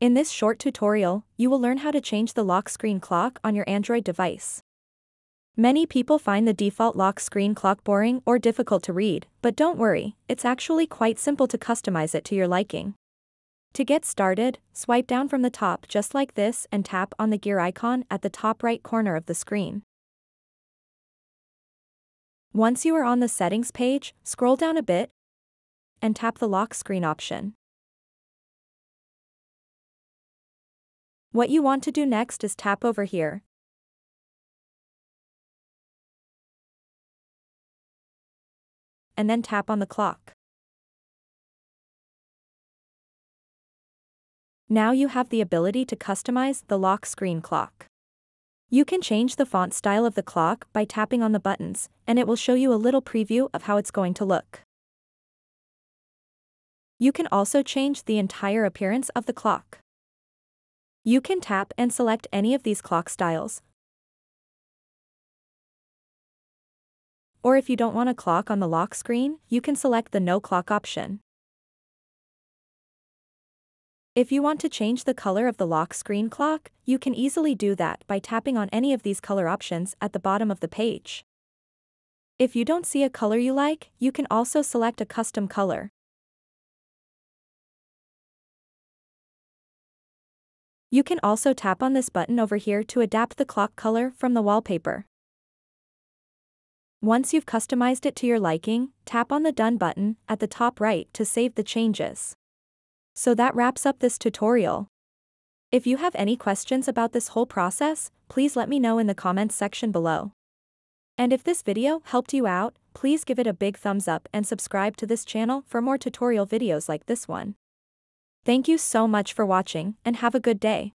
In this short tutorial, you will learn how to change the lock screen clock on your Android device. Many people find the default lock screen clock boring or difficult to read, but don't worry, it's actually quite simple to customize it to your liking. To get started, swipe down from the top just like this and tap on the gear icon at the top right corner of the screen. Once you are on the settings page, scroll down a bit and tap the lock screen option. What you want to do next is tap over here. And then tap on the clock. Now you have the ability to customize the lock screen clock. You can change the font style of the clock by tapping on the buttons, and it will show you a little preview of how it's going to look. You can also change the entire appearance of the clock. You can tap and select any of these clock styles. Or if you don't want a clock on the lock screen, you can select the no clock option. If you want to change the color of the lock screen clock, you can easily do that by tapping on any of these color options at the bottom of the page. If you don't see a color you like, you can also select a custom color. You can also tap on this button over here to adapt the clock color from the wallpaper. Once you've customized it to your liking, tap on the Done button at the top right to save the changes. So that wraps up this tutorial. If you have any questions about this whole process, please let me know in the comments section below. And if this video helped you out, please give it a big thumbs up and subscribe to this channel for more tutorial videos like this one. Thank you so much for watching and have a good day.